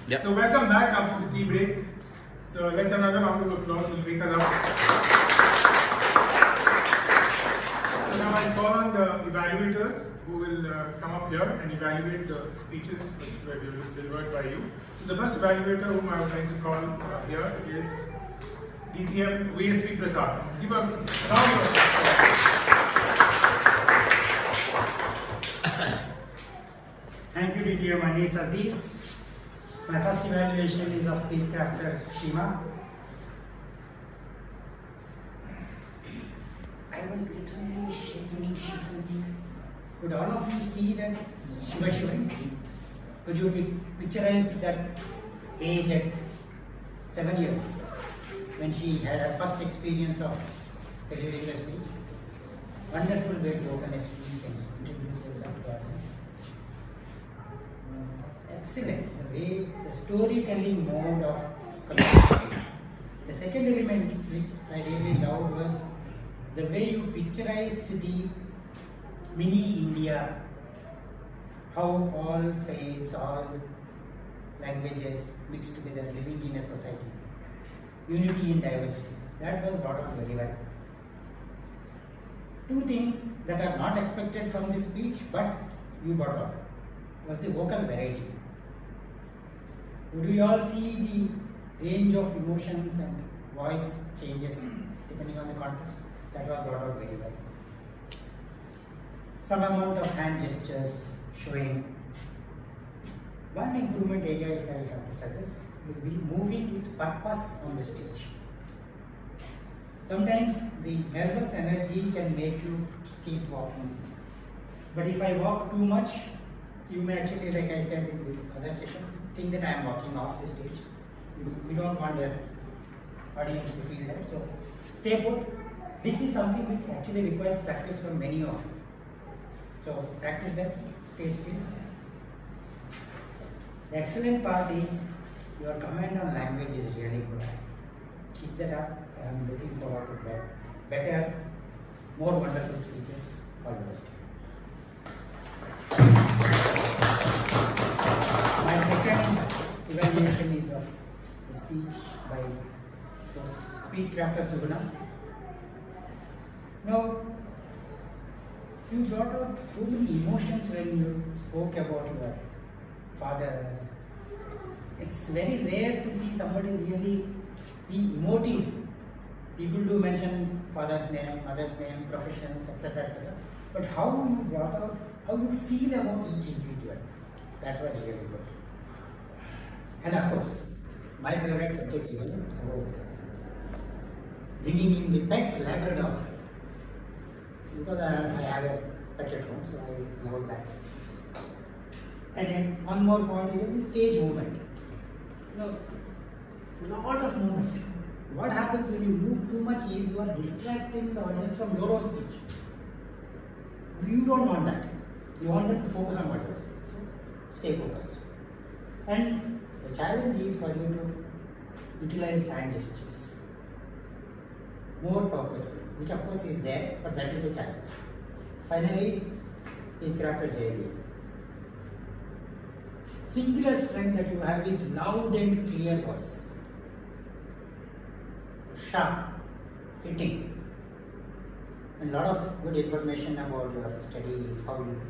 Yep. So welcome back after the tea break. So let's have another round of applause will wake us up. So now I'll call on the evaluators who will come up here and evaluate the speeches which were delivered by you. So the first evaluator whom I would like to call here is DTM VSP Prasad. Give a round of applause. Thank you, DTM Anis Aziz. My first evaluation is of speechcrafter Shima. I was literally shaking. Could all of you see that Shiva shivering? Could you picturize that age at 7 years when she had her first experience of delivering a speech? Wonderful way to open a speech and introduce yourself to others. Excellent, the way the storytelling mode of communication. The second element which I really loved was the way you picturized the mini India, how all faiths, all languages mixed together, living in a society, unity in diversity. That was brought out very well. Two things that are not expected from this speech, but you brought out, was the vocal variety. Would you all see the range of emotions and voice changes depending on the context? That was brought out very well. Some amount of hand gestures showing. One improvement area, if I have to suggest, will be moving with purpose on the stage. Sometimes the nervous energy can make you keep walking. But if I walk too much, you may actually, like I said in this other session, think that I am walking off the stage. We don't want the audience to feel that. So stay put. This is something which actually requires practice from many of you. So practice that, stay still. The excellent part is your command on language is really good. Keep that up. I am looking forward to better, more wonderful speeches. All the best. My second evaluation is of the speech by speechcrafter Suguna. Now, you brought out so many emotions when you spoke about your father. It's very rare to see somebody really be emotive. People do mention father's name, mother's name, professions, etc., etc. But how you brought out, how you feel about each individual, that was really good. And of course, my favorite subject even about bringing in the pet Labrador. Because I have a pet at home, so I love that. And then one more point is stage movement. Lot of movement. What happens when you move too much is you are distracting the audience from your own speech. You don't want that. You want them to focus on what you are saying. So stay focused. And the challenge is for you to utilize hand gestures more purposefully, which of course is there, but that is the challenge. Finally, speechcrafter JD. Singular strength that you have is loud and clear voice. Sharp, hitting. And a lot of good information about your studies, how you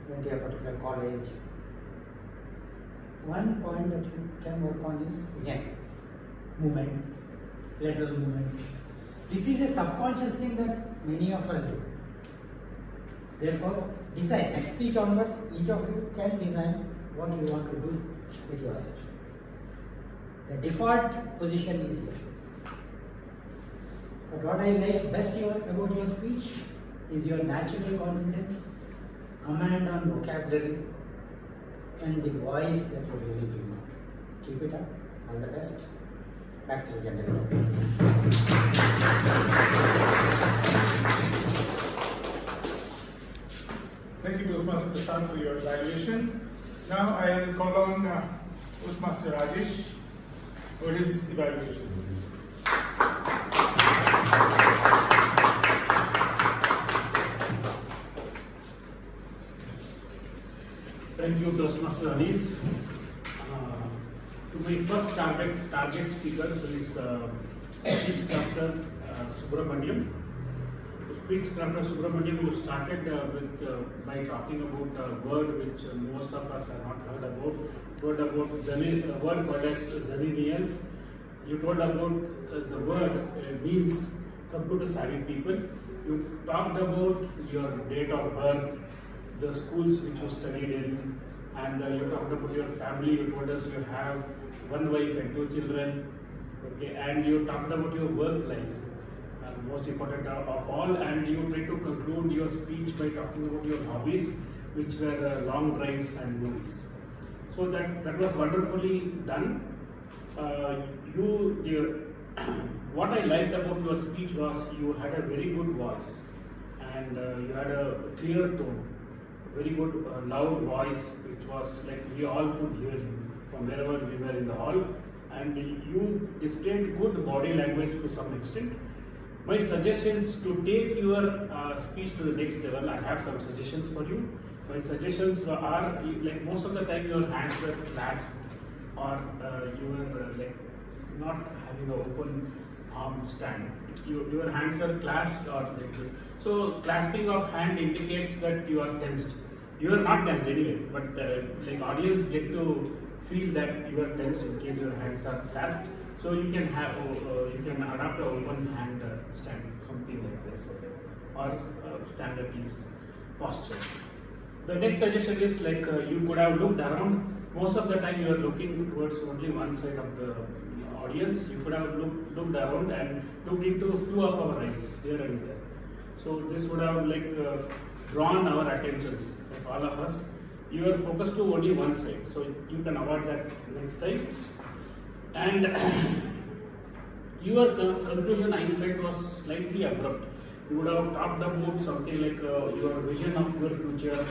went to a particular college. One point that you can work on is, again, movement, lateral movement. This is a subconscious thing that many of us do. Therefore, design. Next speech onwards, each of you can design what you want to do with yourself. The default position is here. But what I like best about your speech is your natural confidence, command on vocabulary, and the voice that you really bring out. Keep it up. All the best. Back to the general. Thank you, Toastmaster Prasad, for your evaluation. Now I will call on Toastmaster Rajesh for his evaluation. Thank you, Toastmaster Anis. to my first target speaker, who is speech crafter Subramaniam. Speech crafter Subramaniam, who started by talking about a word which most of us have not heard about, word called as Zenidians. You told about the word means computer savvy people. You talked about your date of birth, the schools which you studied in, and you talked about your family. You told us you have one wife and 2 children. Okay, and you talked about your work life, most important of all, and you tried to conclude your speech by talking about your hobbies, which were long drives and movies. So that was wonderfully done. What I liked about your speech was you had a very good voice, and you had a clear tone, very good loud voice, which was like we all could hear you from wherever we were in the hall, and you displayed good body language to some extent. My suggestions to take your speech to the next level, I have some suggestions for you. My suggestions are, like most of the time your hands were clasped, or you were like not having an open arm stand. Your hands are clasped or like this. So clasping of hand indicates that you are tensed. You are not tensed anyway, but like audience get to feel that you are tensed in case your hands are clasped. So you can have you can adapt a open hand stand, something like this, or stand at least posture. The next suggestion is like you could have looked around. Most of the time you are looking towards only one side of the audience. You could have looked around and looked into a few of our eyes here and there. So this would have like drawn our attentions, like all of us. You are focused to only one side, so you can avoid that next time. And your conclusion, I felt, was slightly abrupt. You would have talked about something like your vision of your future,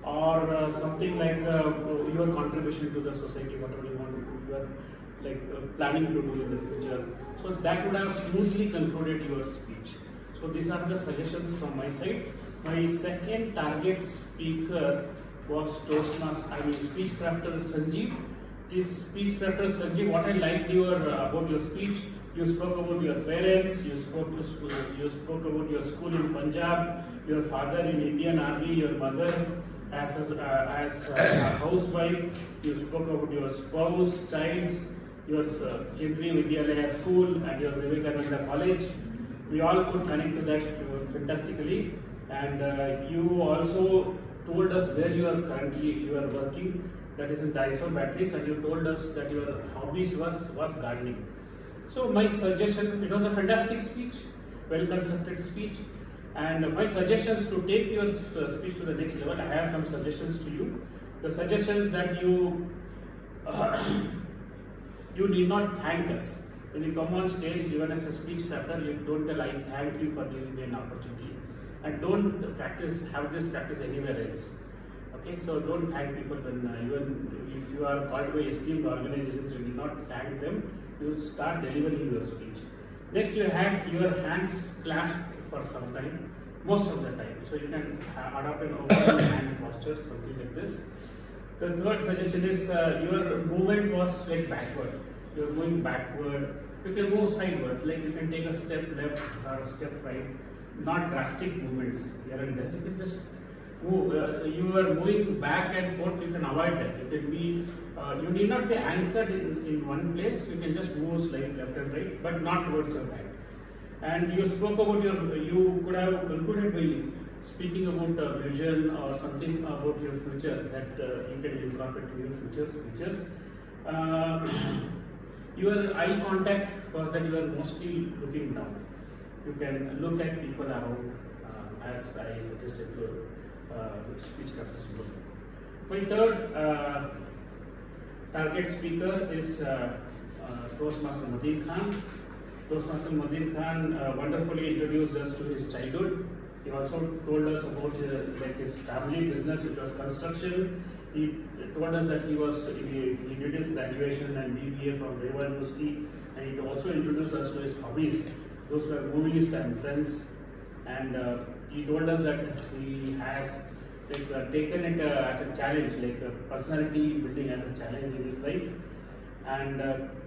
or something like your contribution to the society, whatever you are like planning to do in the future. So that would have smoothly concluded your speech. So these are the suggestions from my side. My second target speaker was speech crafter Sanjeev. This speech crafter Sanjeev, what I liked about your speech, you spoke about your parents, you spoke about your school in Punjab, your father in Indian Army, your mother as a housewife, you spoke about your spouse, child, your Kendriya Vidyalaya school and your Vivekananda college. We all could connect to that fantastically, and you also told us where you are currently working, that is in Daiso Batteries, and you told us that your hobbies was gardening. So my suggestion, it was a fantastic speech, well constructed speech, and my suggestions to take your speech to the next level, I have some suggestions to you. The suggestions that you you need not thank us. When you come on stage, even as a speech crafter, you don't tell I thank you for giving me an opportunity, and don't have this practice anywhere else. Okay, so don't thank people when even if you are called by esteemed organizations, you do not thank them. You start delivering your speech. Next, you had your hands clasped for some time, most of the time. So you can adopt an open hand posture, something like this. The third suggestion is your movement was like backward. You are going backward. You can move sideward, like you can take a step left or a step right. Not drastic movements here and there. You can just move. You are moving back and forth. You can avoid that. You can be. You need not be anchored in one place. You can just move slightly left and right, but not towards your back. And you spoke about you could have concluded by speaking about a vision or something about your future that you can incorporate in your future speeches. Your eye contact was that you are mostly looking down. You can look at people around, as I suggested to speech crafter Subramaniam. My third target speaker is Toastmaster Madin Khan. Toastmaster Madin Khan wonderfully introduced us to his childhood. He also told us about his family business, which was construction. He told us that he did his graduation and BBA from Reva University, and he also introduced us to his hobbies. Those were movies and friends, and he told us that he has taken it as a challenge, like a personality building as a challenge in his life. And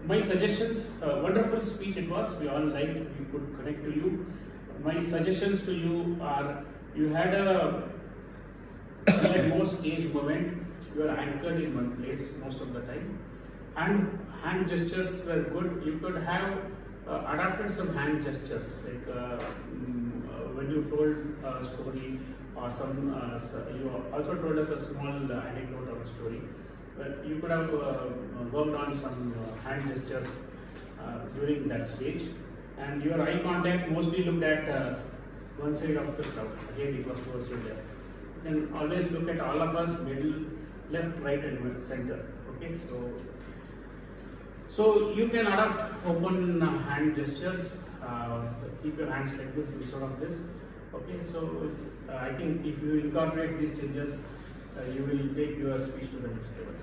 my suggestions, wonderful speech it was. We all liked. We could connect to you. My suggestions to you are: you had more stage movement. You are anchored in one place most of the time, and hand gestures were good. You could have adapted some hand gestures, like when you told a story or you also told us a small anecdote of a story. You could have worked on some hand gestures during that stage, and your eye contact mostly looked at one side of the crowd. Again, it was towards your left. You can always look at all of us, middle, left, right, and center. Okay, so you can adopt open hand gestures. Keep your hands like this instead of this. Okay, so I think if you incorporate these changes, you will take your speech to the next level.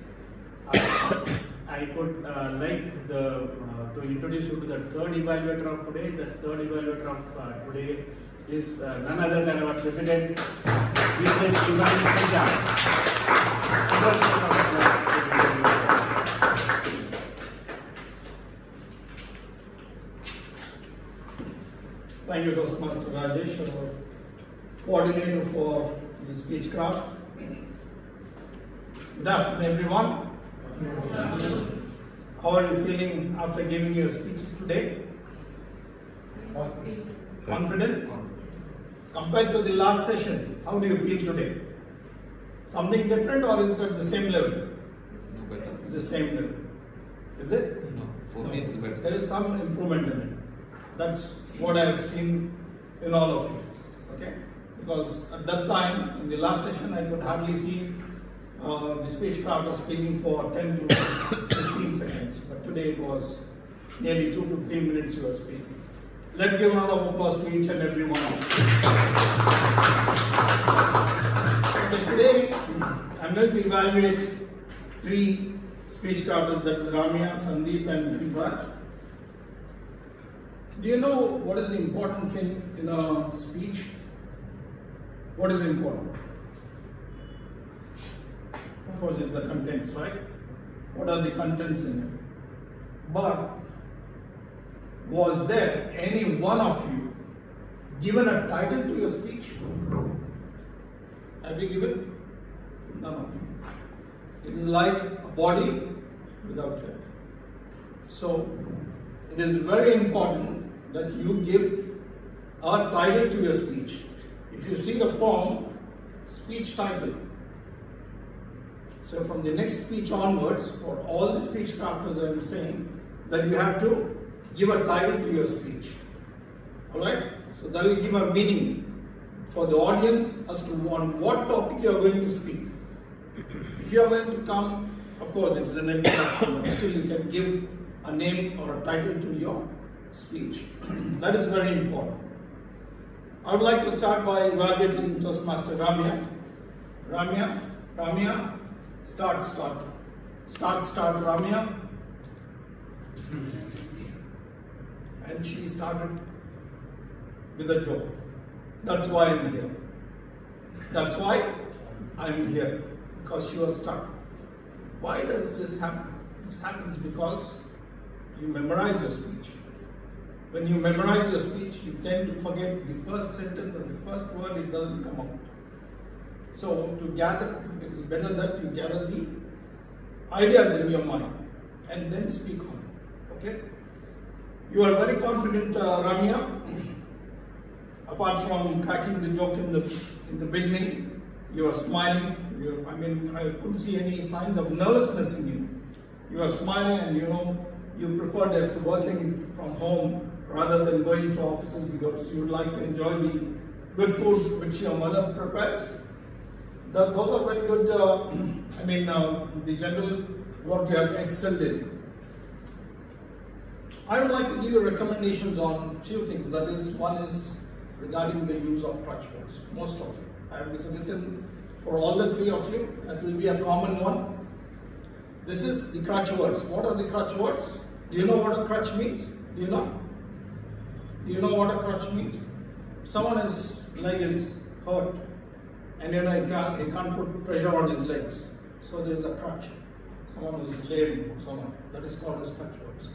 I could like to introduce you to the third evaluator of today. The third evaluator of today is none other than our president, Mr. Ivan Punjab. Thank you, Toastmaster Rajesh, our coordinator for the speechcraft. Good afternoon, everyone. How are you feeling after giving your speeches today? Confident? Compared to the last session, how do you feel today? Something different, or is it at the same level? No, better. The same level. Is it? No, for me it's better. There is some improvement in it. That's what I have seen in all of you. Okay? Because at that time, in the last session, I could hardly see the speechcraft was speaking for 10 to 15 seconds. But today it was nearly 2 to 3 minutes you were speaking. Let's give a round of applause to each and every one of you. Okay, today, I'm going to evaluate 3 speechcrafters, that is Ramya, Sandeep, and Vivraj. Do you know what is the important thing in a speech? What is important? Of course, it's the contents, right? What are the contents in it? But was there any one of you given a title to your speech? Have you given? None of you. It is like a body without head. So, it is very important that you give a title to your speech. If you see the form, speech title. So from the next speech onwards, for all the speech crafters I am saying, that you have to give a title to your speech. Alright? So that will give a meaning for the audience as to on what topic you are going to speak. If you are going to come, of course it is an introduction, but still you can give a name or a title to your speech. That is very important. I would like to start by evaluating Toastmaster Ramya. Ramya, start, Ramya. And she started with a joke. That's why I'm here. That's why I'm here. Because she was stuck. Why does this happen? This happens because you memorize your speech. When you memorize your speech, you tend to forget the first sentence or the first word, it doesn't come out. So to gather, it is better that you gather the ideas in your mind and then speak on it. Okay? You are very confident, Ramya. Apart from cracking the joke in the beginning, you are smiling. I couldn't see any signs of nervousness in you. You are smiling, and you prefer that working from home rather than going to offices because you would like to enjoy the good food which your mother prepares. Those are very good, the general what you have excelled in. I would like to give you recommendations on few things. That is, one is regarding the use of crutch words. Most of you. I have written for all the 3 of you. That will be a common one. This is the crutch words. What are the crutch words? Do you know what a crutch means? Do you know? Do you know what a crutch means? Someone's leg is hurt and he can't put pressure on his legs. So there is a crutch. someone who's lame, or someone, that is called as crutch words.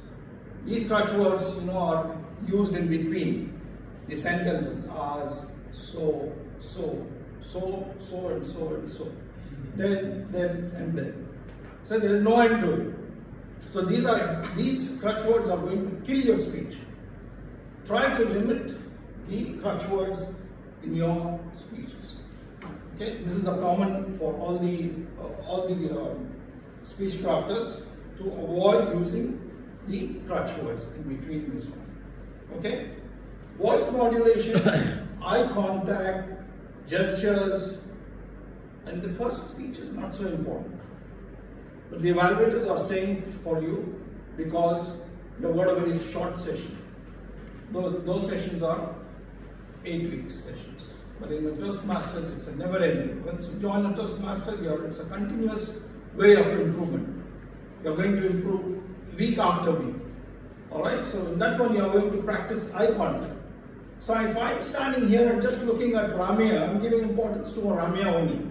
These crutch words, are used in between the sentences as so, and so. Then, and then. So there is no end to it. So these crutch words are going to kill your speech. Try to limit the crutch words in your speeches. Okay, this is a common for all the speech crafters to avoid using the crutch words in between this one. Okay, voice modulation, eye contact, gestures, and the first speech is not so important. But the evaluators are saying for you because you have got a very short session. Those sessions are 8 weeks sessions. But in the Toastmasters, it's a never ending. Once you join a Toastmaster, it's a continuous way of improvement. You're going to improve week after week. Alright, so in that one you are going to practice eye contact. So if I'm standing here and just looking at Ramya, I'm giving importance to Ramya only.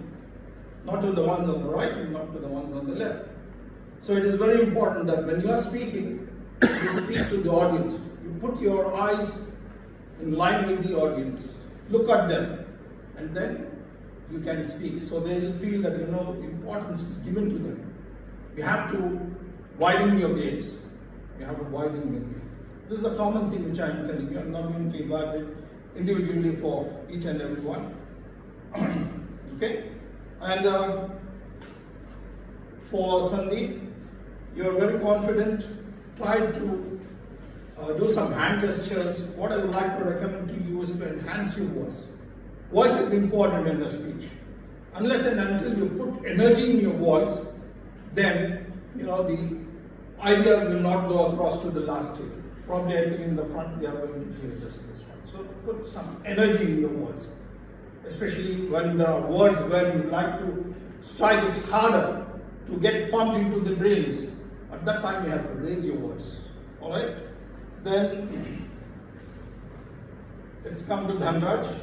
Not to the ones on the right and not to the ones on the left. So it is very important that when you are speaking, you speak to the audience. You put your eyes in line with the audience. Look at them, and then you can speak. So they will feel that importance is given to them. You have to widen your gaze. You have to widen your gaze. This is a common thing which I am telling you. I am not going to evaluate individually for each and every one. Okay? And for Sandeep, you are very confident. Try to do some hand gestures. What I would like to recommend to you is to enhance your voice. Voice is important in the speech. Unless and until you put energy in your voice, then the ideas will not go across to the last table. Probably I think in the front they are going to hear just this one. So put some energy in your voice. Especially when there are words where you like to strike it harder to get pumped into the brains. At that time you have to raise your voice. Alright? Then let's come to Dhanraj.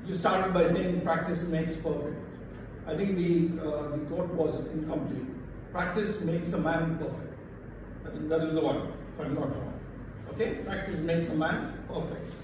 You started by saying practice makes perfect. I think the quote was incomplete. Practice makes a man perfect. I think that is the one, if I'm not wrong. Okay? Practice makes a man perfect.